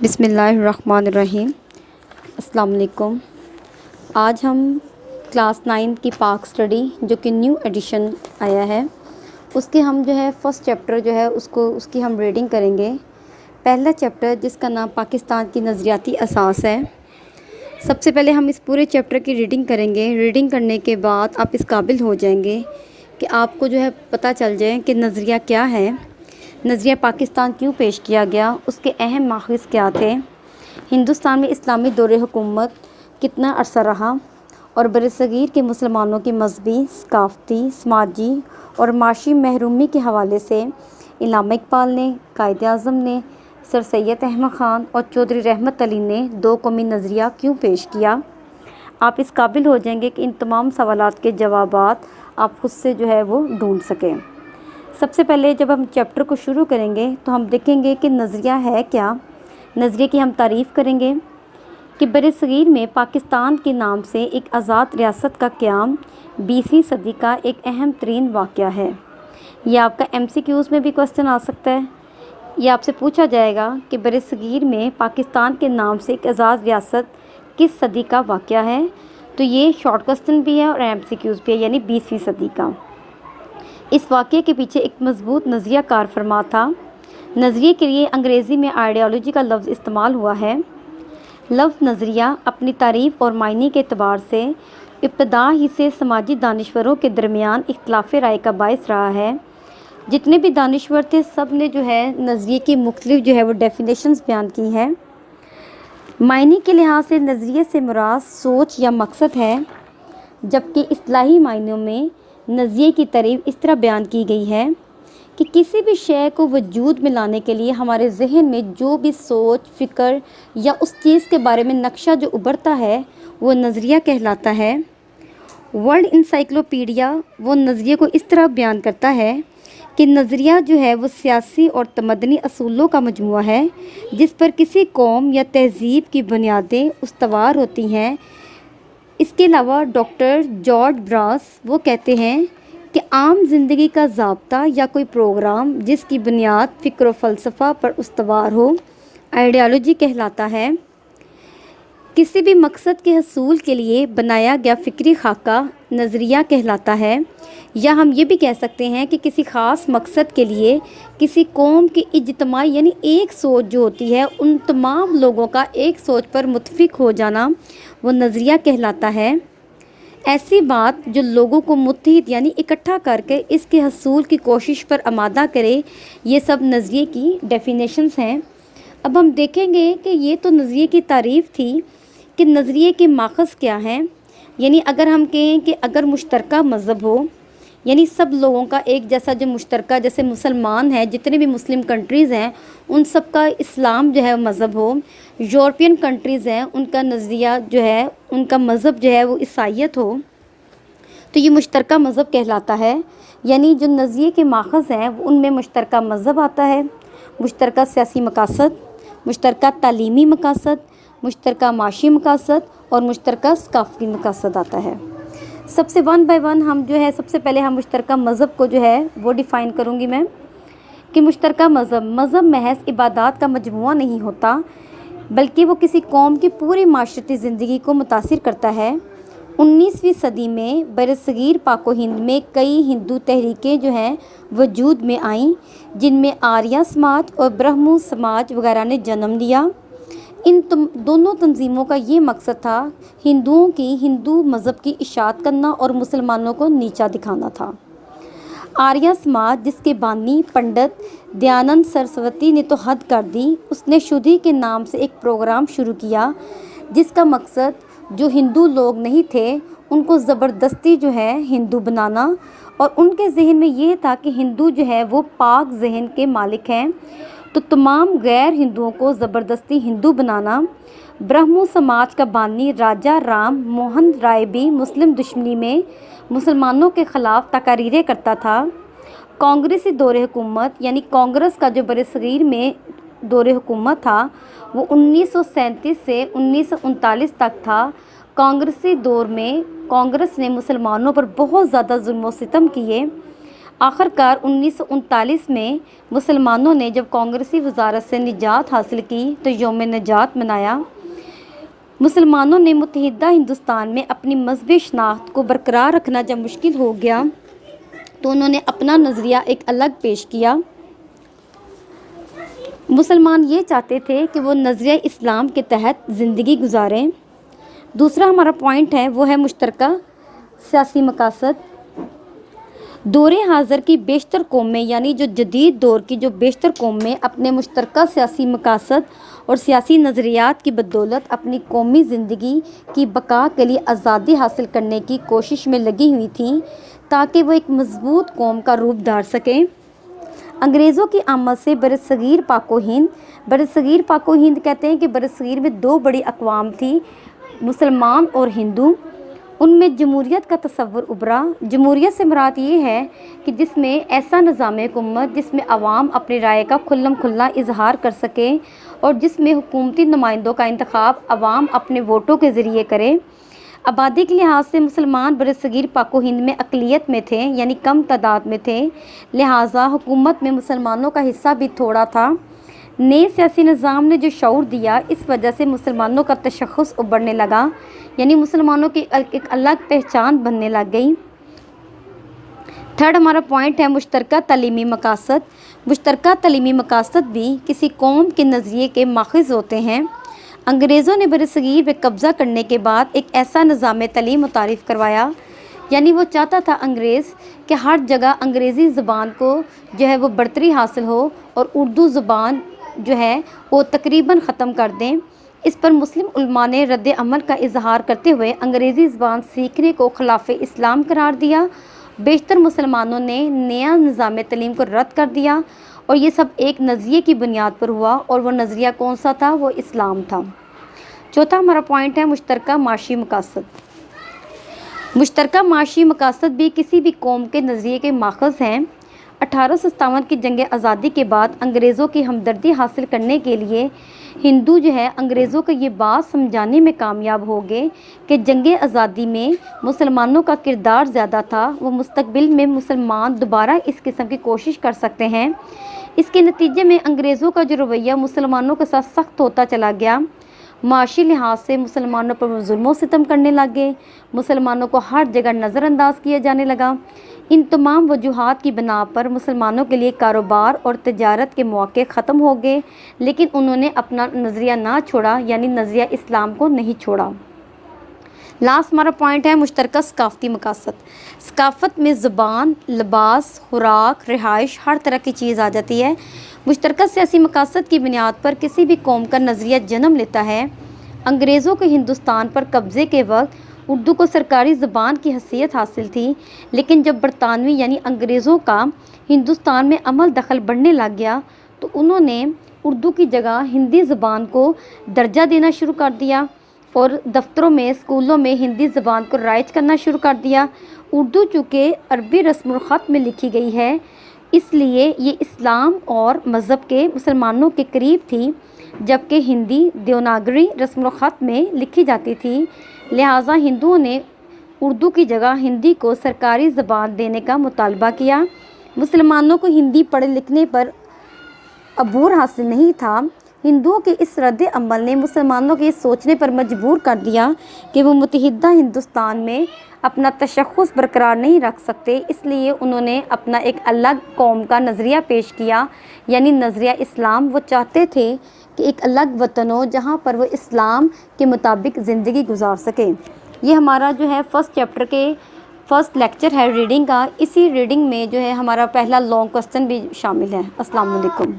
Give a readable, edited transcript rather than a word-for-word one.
بسم اللہ الرحمن الرحیم۔ السلام علیکم۔ آج ہم کلاس 9 کی پاک اسٹڈی جو کہ نیو ایڈیشن آیا ہے اس کے ہم فرسٹ چیپٹر اس کی ہم ریڈنگ کریں گے۔ پہلا چیپٹر جس کا نام پاکستان کی نظریاتی اساس ہے۔ سب سے پہلے ہم اس پورے چیپٹر کی ریڈنگ کریں گے۔ ریڈنگ کرنے کے بعد آپ اس قابل ہو جائیں گے کہ آپ کو پتہ چل جائے کہ نظریہ کیا ہے، نظریہ پاکستان کیوں پیش کیا گیا، اس کے اہم ماخذ کیا تھے، ہندوستان میں اسلامی دور حکومت کتنا عرصہ رہا، اور برصغیر کے مسلمانوں کی مذہبی، ثقافتی، سماجی اور معاشی محرومی کے حوالے سے علامہ اقبال نے، قائد اعظم نے، سر سید احمد خان اور چودھری رحمت علی نے دو قومی نظریہ کیوں پیش کیا۔ آپ اس قابل ہو جائیں گے کہ ان تمام سوالات کے جوابات آپ خود سے وہ ڈھونڈ سکیں۔ سب سے پہلے جب ہم چیپٹر کو شروع کریں گے تو ہم دیکھیں گے کہ نظریہ ہے کیا۔ نظریے کی ہم تعریف کریں گے کہ برصغیر میں پاکستان کے نام سے ایک آزاد ریاست کا قیام 20ویں صدی کا ایک اہم ترین واقعہ ہے۔ یہ آپ کا MCQs میں بھی کوسچن آ سکتا ہے۔ یہ آپ سے پوچھا جائے گا کہ برصغیر میں پاکستان کے نام سے ایک آزاد ریاست کس صدی کا واقعہ ہے، تو یہ شارٹ کوسچن بھی ہے اور MCQs بھی ہے، یعنی 20ویں صدی کا۔ اس واقعے کے پیچھے ایک مضبوط نظریہ کار فرما تھا۔ نظریے کے لیے انگریزی میں آئیڈیالوجی کا لفظ استعمال ہوا ہے۔ لفظ نظریہ اپنی تعریف اور معنی کے اعتبار سے ابتدا ہی سے سماجی دانشوروں کے درمیان اختلاف رائے کا باعث رہا ہے۔ جتنے بھی دانشور تھے سب نے نظریے کی مختلف وہ ڈیفینیشنز بیان کی ہیں۔ معنی کے لحاظ سے نظریے سے مراد سوچ یا مقصد ہے، جبکہ اصطلاحی معنیوں میں نظریے کی تعریف اس طرح بیان کی گئی ہے کہ کسی بھی شے کو وجود میں لانے کے لیے ہمارے ذہن میں جو بھی سوچ، فکر یا اس چیز کے بارے میں نقشہ جو ابھرتا ہے وہ نظریہ کہلاتا ہے۔ ورلڈ انسائکلوپیڈیا وہ نظریے کو اس طرح بیان کرتا ہے کہ نظریہ وہ سیاسی اور تمدنی اصولوں کا مجموعہ ہے جس پر کسی قوم یا تہذیب کی بنیادیں استوار ہوتی ہیں۔ اس کے علاوہ ڈاکٹر جارج براس وہ کہتے ہیں کہ عام زندگی کا ضابطہ یا کوئی پروگرام جس کی بنیاد فکر و فلسفہ پر استوار ہو آئیڈیالوجی کہلاتا ہے۔ کسی بھی مقصد کے حصول کے لیے بنایا گیا فکری خاکہ نظریہ کہلاتا ہے، یا ہم یہ بھی کہہ سکتے ہیں کہ کسی خاص مقصد کے لیے کسی قوم کی اجتماعی یعنی ایک سوچ جو ہوتی ہے، ان تمام لوگوں کا ایک سوچ پر متفق ہو جانا وہ نظریہ کہلاتا ہے۔ ایسی بات جو لوگوں کو متحد یعنی اکٹھا کر کے اس کے حصول کی کوشش پر آمادہ کرے، یہ سب نظریے کی ڈیفینیشنز ہیں۔ اب ہم دیکھیں گے کہ یہ تو نظریے کی تعریف تھی کہ نظریے کے ماخذ کیا ہیں۔ یعنی اگر ہم کہیں کہ اگر مشترکہ مذہب ہو، یعنی سب لوگوں کا ایک جیسا جو مشترکہ، جیسے مسلمان ہیں، جتنے بھی مسلم کنٹریز ہیں ان سب کا اسلام مذہب ہو، یورپین کنٹریز ہیں ان کا نظریہ ان کا مذہب وہ عیسائیت ہو، تو یہ مشترکہ مذہب کہلاتا ہے۔ یعنی جو نظریے کے ماخذ ہیں ان میں مشترکہ مذہب آتا ہے، مشترکہ سیاسی مقاصد، مشترکہ تعلیمی مقاصد، مشترکہ معاشی مقاصد اور مشترکہ ثقافتی مقاصد آتا ہے۔ سب سے ون بائی ون ہم سب سے پہلے ہم مشترکہ مذہب کو وہ ڈیفائن کروں گی میں کہ مشترکہ مذہب محض عبادات کا مجموعہ نہیں ہوتا، بلکہ وہ کسی قوم کی پوری معاشرتی زندگی کو متاثر کرتا ہے۔ 19ویں صدی میں برصغیر پاک و ہند میں کئی ہندو تحریکیں وجود میں آئیں، جن میں آریہ سماج اور برہمو سماج وغیرہ نے جنم لیا۔ ان دونوں تنظیموں کا یہ مقصد تھا ہندوؤں کی ہندو مذہب کی اشاعت کرنا اور مسلمانوں کو نیچا دکھانا تھا۔ آریہ سماج جس کے بانی پنڈت دیانند سرسوتی نے تو حد کر دی، اس نے شدھی کے نام سے ایک پروگرام شروع کیا جس کا مقصد جو ہندو لوگ نہیں تھے ان کو زبردستی ہندو بنانا، اور ان کے ذہن میں یہ تھا کہ ہندو وہ پاک ذہن کے مالک ہیں، تو تمام غیر ہندوؤں کو زبردستی ہندو بنانا۔ برہمو سماج کا بانی راجا رام موہن رائے بھی مسلم دشمنی میں مسلمانوں کے خلاف تقاریریں کرتا تھا۔ کانگریسی دور حکومت یعنی کانگریس کا جو برصغیر میں دور حکومت تھا وہ 1937 سے 1939 تک تھا۔ کانگریسی دور میں کانگریس نے مسلمانوں پر بہت زیادہ ظلم و ستم کیے۔ آخر کار 1939 میں مسلمانوں نے جب کانگریسی وزارت سے نجات حاصل کی تو یوم نجات منایا۔ مسلمانوں نے متحدہ ہندوستان میں اپنی مذہبی شناخت کو برقرار رکھنا جب مشکل ہو گیا تو انہوں نے اپنا نظریہ ایک الگ پیش کیا۔ مسلمان یہ چاہتے تھے کہ وہ نظریہ اسلام کے تحت زندگی گزاریں۔ دوسرا ہمارا پوائنٹ ہے وہ ہے مشترکہ سیاسی مقاصد۔ دور حاضر کی بیشتر قومیں یعنی جو جدید دور کی جو بیشتر قومیں اپنے مشترکہ سیاسی مقاصد اور سیاسی نظریات کی بدولت اپنی قومی زندگی کی بقا کے لیے آزادی حاصل کرنے کی کوشش میں لگی ہوئی تھیں تاکہ وہ ایک مضبوط قوم کا روپ دھار سکیں۔ انگریزوں کی آمد سے برصغیر پاک و ہند کہتے ہیں کہ برصغیر میں دو بڑی اقوام تھی، مسلمان اور ہندو۔ ان میں جمہوریت کا تصور ابھرا۔ جمہوریت سے مراد یہ ہے کہ جس میں ایسا نظام حکومت جس میں عوام اپنی رائے کا کھلم کھلا اظہار کر سکیں اور جس میں حکومتی نمائندوں کا انتخاب عوام اپنے ووٹوں کے ذریعے کرے۔ آبادی کے لحاظ سے مسلمان برصغیر پاک و ہند میں اقلیت میں تھے یعنی کم تعداد میں تھے، لہٰذا حکومت میں مسلمانوں کا حصہ بھی تھوڑا تھا۔ نئے سیاسی نظام نے جو شعور دیا اس وجہ سے مسلمانوں کا تشخص ابھرنے لگا یعنی مسلمانوں کی ایک الگ پہچان بننے لگ گئی۔ تھرڈ ہمارا پوائنٹ ہے مشترکہ تعلیمی مقاصد۔ مشترکہ تعلیمی مقاصد بھی کسی قوم کے نظریے کے ماخذ ہوتے ہیں۔ انگریزوں نے برصغیر پہ قبضہ کرنے کے بعد ایک ایسا نظام تعلیم متعارف کروایا، یعنی وہ چاہتا تھا انگریز کہ ہر جگہ انگریزی زبان کو جو ہے وہ برتری حاصل ہو اور اردو زبان جو ہے وہ تقریباً ختم کر دیں۔ اس پر مسلم علماء نے رد عمل کا اظہار کرتے ہوئے انگریزی زبان سیکھنے کو خلاف اسلام قرار دیا۔ بیشتر مسلمانوں نے نیا نظام تعلیم کو رد کر دیا اور یہ سب ایک نظریے کی بنیاد پر ہوا اور وہ نظریہ کون سا تھا؟ وہ اسلام تھا۔ چوتھا ہمارا پوائنٹ ہے مشترکہ معاشی مقاصد۔ مشترکہ معاشی مقاصد بھی کسی بھی قوم کے نظریے کے ماخذ ہیں۔ 1857 کی جنگ آزادی کے بعد انگریزوں کی ہمدردی حاصل کرنے کے لیے ہندو جو ہے انگریزوں کو یہ بات سمجھانے میں کامیاب ہو گئے کہ جنگ آزادی میں مسلمانوں کا کردار زیادہ تھا، وہ مستقبل میں مسلمان دوبارہ اس قسم کی کوشش کر سکتے ہیں۔ اس کے نتیجے میں انگریزوں کا جو رویہ مسلمانوں کے ساتھ سخت ہوتا چلا گیا، معاشی لحاظ سے مسلمانوں پر ظلم و ستم کرنے لگے، مسلمانوں کو ہر جگہ نظر انداز کیا جانے لگا۔ ان تمام وجوہات کی بنا پر مسلمانوں کے لیے کاروبار اور تجارت کے مواقع ختم ہو گئے، لیکن انہوں نے اپنا نظریہ نہ چھوڑا یعنی نظریہ اسلام کو نہیں چھوڑا۔ لاسٹ ہمارا پوائنٹ ہے مشترکہ ثقافتی مقاصد۔ ثقافت میں زبان، لباس، خوراک، رہائش ہر طرح کی چیز آ جاتی ہے۔ مشترکہ سیاسی مقاصد کی بنیاد پر کسی بھی قوم کا نظریہ جنم لیتا ہے۔ انگریزوں کو ہندوستان پر قبضے کے وقت اردو کو سرکاری زبان کی حیثیت حاصل تھی، لیکن جب برطانوی یعنی انگریزوں کا ہندوستان میں عمل دخل بڑھنے لگ گیا تو انہوں نے اردو کی جگہ ہندی زبان کو درجہ دینا شروع کر دیا اور دفتروں میں، اسکولوں میں ہندی زبان کو رائج کرنا شروع کر دیا۔ اردو چونکہ عربی رسم الخط میں لکھی گئی ہے اس لیے یہ اسلام اور مذہب کے مسلمانوں کے قریب تھی، جبکہ ہندی دیوناگری رسم الخط میں لکھی جاتی تھی، لہٰذا ہندوؤں نے اردو کی جگہ ہندی کو سرکاری زبان دینے کا مطالبہ کیا۔ مسلمانوں کو ہندی پڑھنے لکھنے پر عبور حاصل نہیں تھا۔ ہندوؤں کے اس رد عمل نے مسلمانوں کے سوچنے پر مجبور کر دیا کہ وہ متحدہ ہندوستان میں اپنا تشخص برقرار نہیں رکھ سکتے، اس لیے انہوں نے اپنا ایک الگ قوم کا نظریہ پیش کیا یعنی نظریہ اسلام۔ وہ چاہتے تھے کہ ایک الگ وطن ہو جہاں پر وہ اسلام کے مطابق زندگی گزار سکیں۔ یہ ہمارا جو ہے فرسٹ چیپٹر کے فرسٹ لیکچر ہے ریڈنگ کا۔ اسی ریڈنگ میں جو ہے ہمارا پہلا لانگ کوسچن بھی شامل ہے۔ السلام علیکم۔